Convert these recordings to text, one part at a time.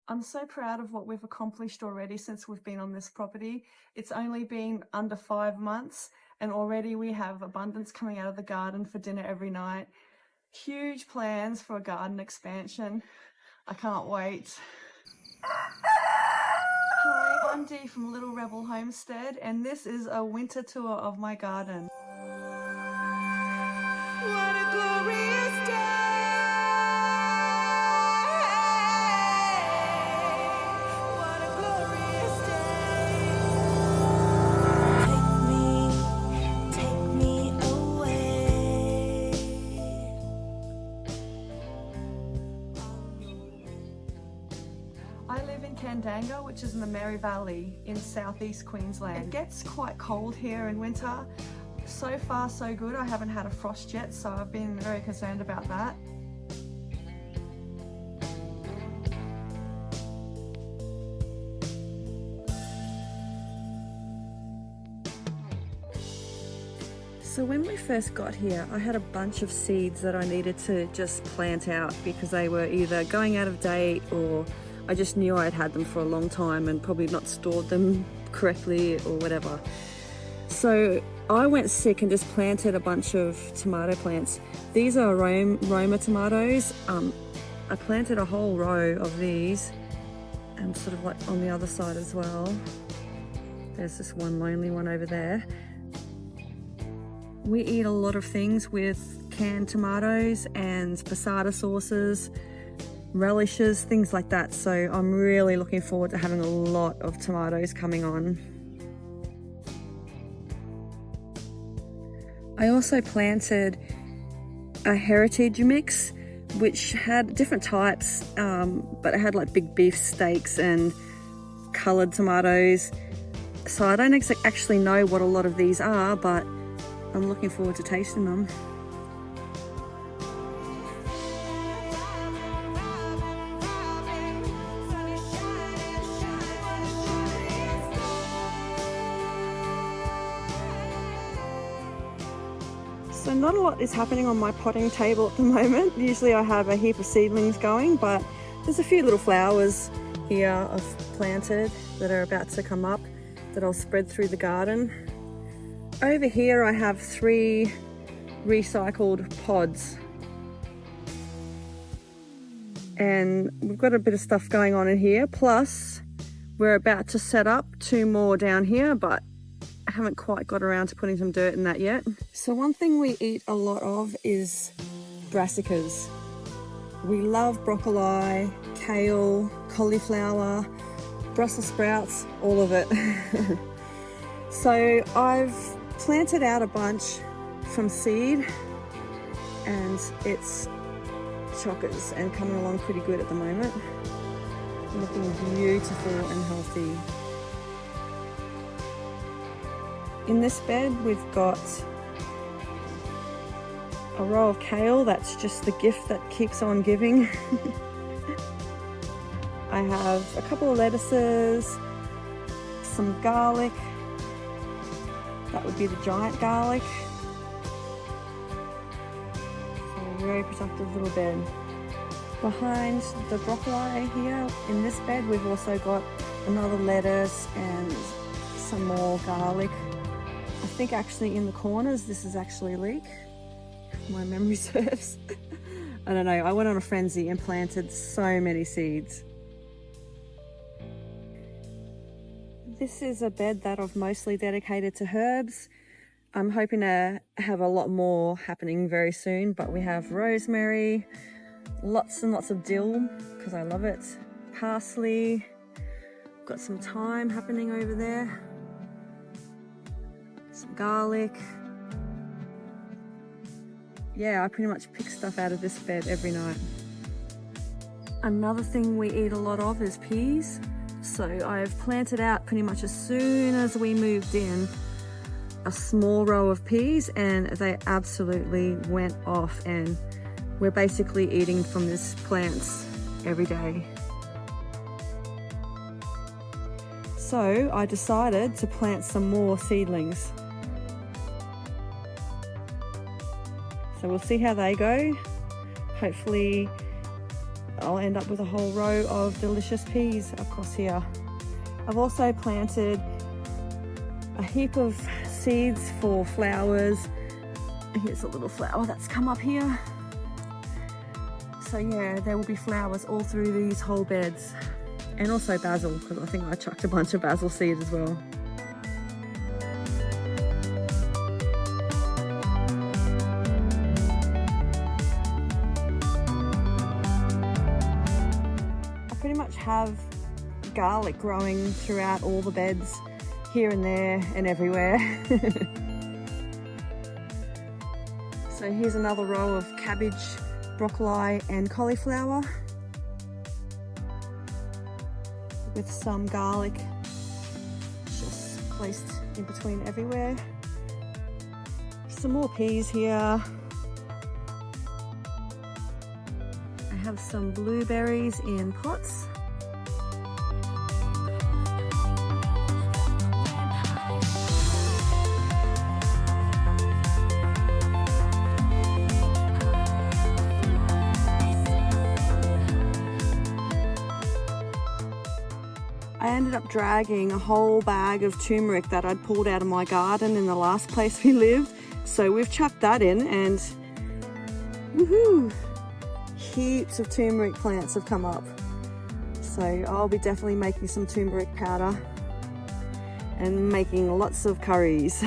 I'm so proud of what we've accomplished already since we've been on this property. It's only been under 5 months and already we have abundance coming out of the garden for dinner every night. Huge plans for a garden expansion. I can't wait. Hi, I'm Dee from Little Rebel Homestead and this is a winter tour of my garden. What a glorious day! What a glorious day! Take me away. I live in Kandanga, which is in the Mary Valley in southeast Queensland. It gets quite cold here in winter. So far so good, I haven't had a frost yet, so I've been very concerned about that. So when we first got here, I had a bunch of seeds that I needed to just plant out because they were either going out of date or I just knew I'd had them for a long time and probably not stored them correctly or whatever. So I went sick and just planted a bunch of tomato plants. These are Roma tomatoes. I planted a whole row of these and sort of like on the other side as well. There's this one lonely one over there. We eat a lot of things with canned tomatoes and passata sauces, relishes, things like that. So I'm really looking forward to having a lot of tomatoes coming on. I also planted a heritage mix which had different types, but it had like big beef steaks and coloured tomatoes. So I don't actually know what a lot of these are, but I'm looking forward to tasting them. So not a lot is happening on my potting table at the moment. Usually I have a heap of seedlings going, but there's a few little flowers here I've planted that are about to come up that I'll spread through the garden. Over here I have 3 recycled pods. And we've got a bit of stuff going on in here, plus we're about to set up 2 more down here, but I haven't quite got around to putting some dirt in that yet. So one thing we eat a lot of is brassicas. We love broccoli, kale, cauliflower, Brussels sprouts, all of it. So I've planted out a bunch from seed and it's chockers and coming along pretty good at the moment. Looking beautiful and healthy. In this bed we've got a row of kale. That's just the gift that keeps on giving. I have a couple of lettuces, some garlic. That would be the giant garlic. So a very productive little bed. Behind the broccoli here in this bed we've also got another lettuce and some more garlic. I think actually in the corners this is actually leek, if my memory serves. I don't know, I went on a frenzy and planted so many seeds. This is a bed that I've mostly dedicated to herbs. I'm hoping to have a lot more happening very soon, but we have rosemary, lots and lots of dill because I love it, parsley, got some thyme happening over there, some garlic. Yeah, I pretty much pick stuff out of this bed every night. Another thing we eat a lot of is peas. So I've planted out pretty much as soon as we moved in a small row of peas and they absolutely went off and we're basically eating from this plants every day. So I decided to plant some more seedlings. So we'll see how they go. Hopefully I'll end up with a whole row of delicious peas across here. I've also planted a heap of seeds for flowers. Here's a little flower that's come up here. So yeah, there will be flowers all through these whole beds. And also basil, because I think I chucked a bunch of basil seed as well. I pretty much have garlic growing throughout all the beds, here and there and everywhere. So here's another row of cabbage, broccoli and cauliflower, with some garlic just placed in between everywhere. Some more peas here. I have some blueberries in pots. I ended up dragging a whole bag of turmeric that I'd pulled out of my garden in the last place we lived. So we've chucked that in and woohoo! Heaps of turmeric plants have come up. So I'll be definitely making some turmeric powder and making lots of curries.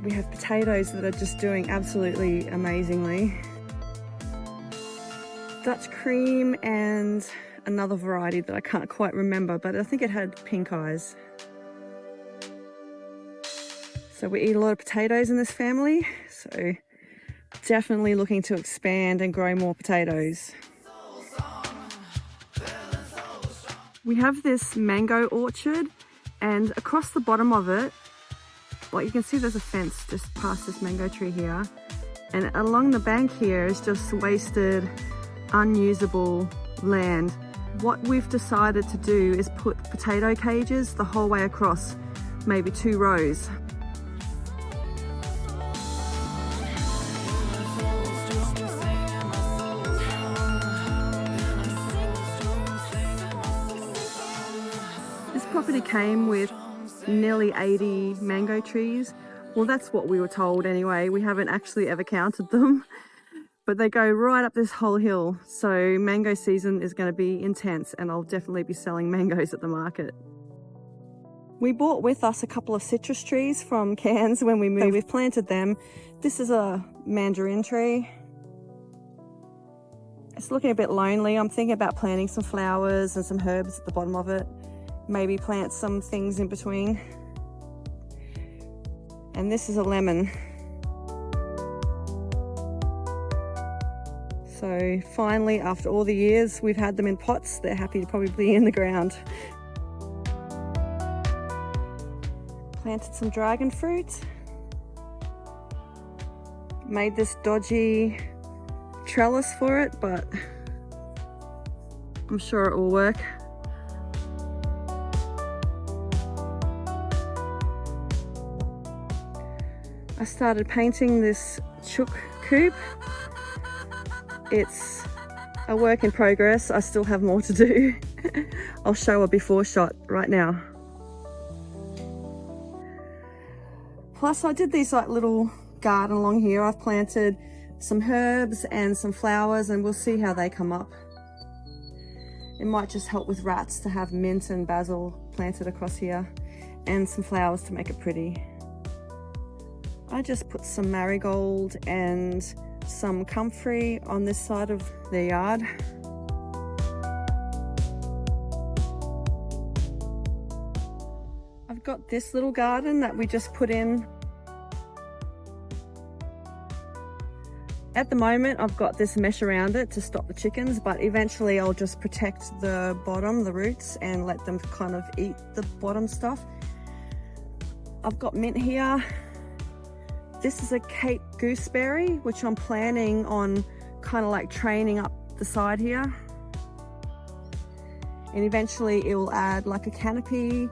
We have potatoes that are just doing absolutely amazingly. Dutch cream and another variety that I can't quite remember, but I think it had pink eyes. So we eat a lot of potatoes in this family, so definitely looking to expand and grow more potatoes. We have this mango orchard, and across the bottom of it, like you can see there's a fence just past this mango tree here, and along the bank here is just wasted, unusable land. What we've decided to do is put potato cages the whole way across, maybe 2 rows. This property came with nearly 80 mango trees. Well, that's what we were told anyway. We haven't actually ever counted them. But they go right up this whole hill, so mango season is going to be intense, and I'll definitely be selling mangoes at the market. We brought with us a couple of citrus trees from Cairns when we moved. We've planted them. This is a mandarin tree. It's looking a bit lonely. I'm thinking about planting some flowers and some herbs at the bottom of it. Maybe plant some things in between. And this is a lemon. So finally, after all the years we've had them in pots, they're happy to probably be in the ground. Planted some dragon fruit. Made this dodgy trellis for it, but I'm sure it will work. I started painting this chook coop. It's a work in progress. I still have more to do. I'll show a before shot right now. Plus I did these like little garden along here. I've planted some herbs and some flowers, and we'll see how they come up. It might just help with rats to have mint and basil planted across here, and some flowers to make it pretty. I just put some marigold and some comfrey on this side of the yard. I've got this little garden that we just put in. At the moment I've got this mesh around it to stop the chickens, but eventually I'll just protect the bottom, the roots, and let them kind of eat the bottom stuff. I've got mint here. This is a Cape gooseberry, which I'm planning on kind of like training up the side here. And eventually it will add like a canopy.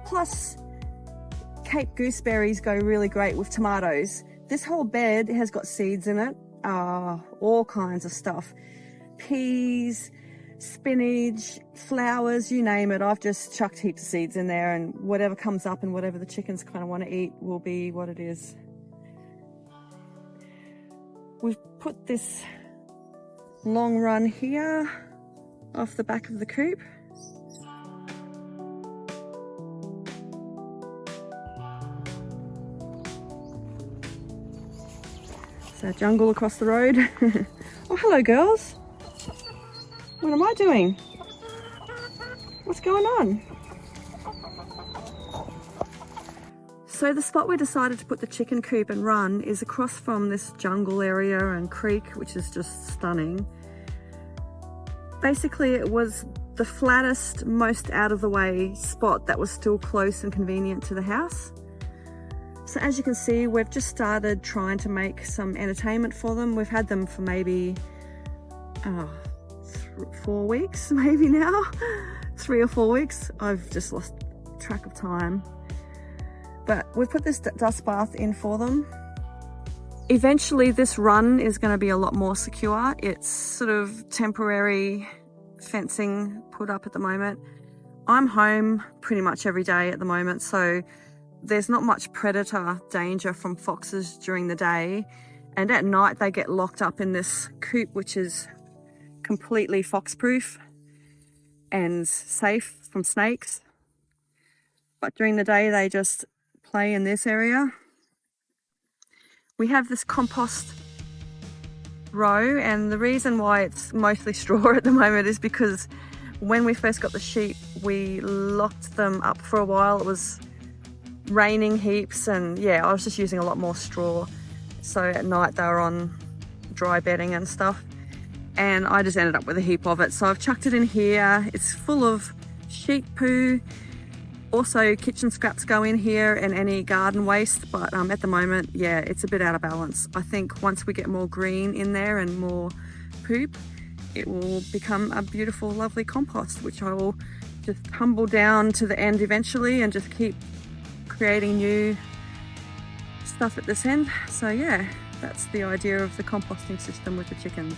Plus, Cape gooseberries go really great with tomatoes. This whole bed has got seeds in it, all kinds of stuff. Peas, spinach, flowers, you name it. I've just chucked heaps of seeds in there, and whatever comes up and whatever the chickens kind of want to eat will be what it is. We've put this long run here off the back of the coop. So jungle across the road. Oh, hello girls. What am I doing? What's going on? So the spot we decided to put the chicken coop and run is across from this jungle area and creek, which is just stunning. Basically, it was the flattest, most out of the way spot that was still close and convenient to the house. So as you can see, we've just started trying to make some entertainment for them. We've had them for maybe 4 weeks, maybe now. 3 or 4 weeks. I've just lost track of time. But we've put this dust bath in for them. Eventually this run is going to be a lot more secure. It's sort of temporary fencing put up at the moment. I'm home pretty much every day at the moment, so there's not much predator danger from foxes during the day. And at night they get locked up in this coop, which is completely fox-proof and safe from snakes. But during the day they just play in this area. We have this compost row, and the reason why it's mostly straw at the moment is because when we first got the sheep we locked them up for a while. It was raining heaps, and yeah, I was just using a lot more straw, so at night they were on dry bedding and stuff, and I just ended up with a heap of it. So I've chucked it in here. It's full of sheep poo. Also kitchen scraps go in here and any garden waste, but at the moment, yeah, it's a bit out of balance. I think once we get more green in there and more poop, it will become a beautiful, lovely compost, which I will just tumble down to the end eventually and just keep creating new stuff at this end. So yeah, that's the idea of the composting system with the chickens.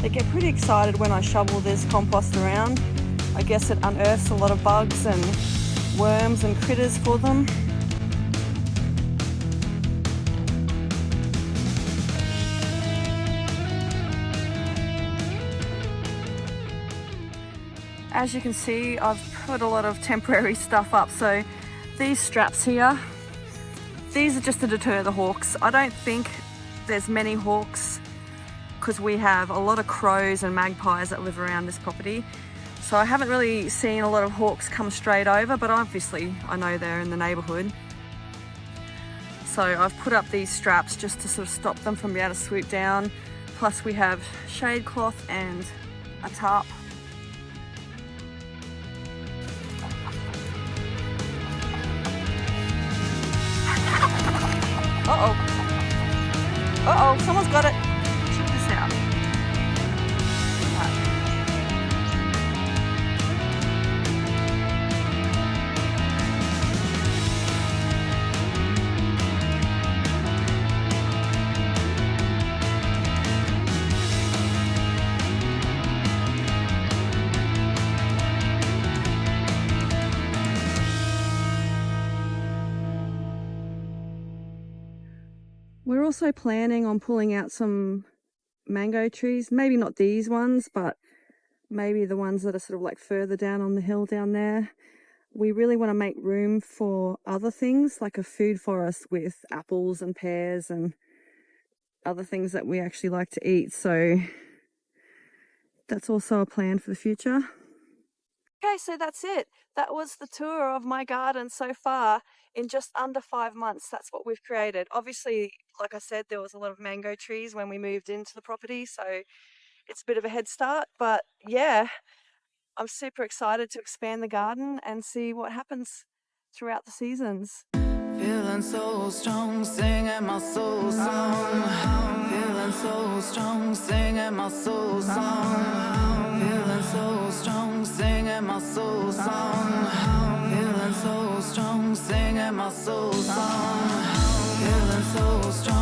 They get pretty excited when I shovel this compost around. I guess it unearths a lot of bugs and worms and critters for them. As you can see, I've put a lot of temporary stuff up. So these straps here, these are just to deter the hawks. I don't think there's many hawks because we have a lot of crows and magpies that live around this property. So I haven't really seen a lot of hawks come straight over, but obviously I know they're in the neighbourhood. So I've put up these straps just to sort of stop them from being able to swoop down. Plus we have shade cloth and a tarp. Uh-oh. Uh-oh, someone's got it. Check this out. Right. We're also planning on pulling out some mango trees, maybe not these ones, but maybe the ones that are sort of like further down on the hill down there. We really want to make room for other things, like a food forest with apples and pears and other things that we actually like to eat. So that's also a plan for the future. Okay, so that's it. That was the tour of my garden so far in just under 5 months. That's what we've created. Obviously, like I said, there was a lot of mango trees when we moved into the property, so it's a bit of a head start. But yeah, I'm super excited to expand the garden and see what happens throughout the seasons. Feeling so strong, singing my soul song. Feeling so strong, singing my soul song. Feeling so strong, singing my soul song. Feeling so strong, singing my soul song. Feeling so strong.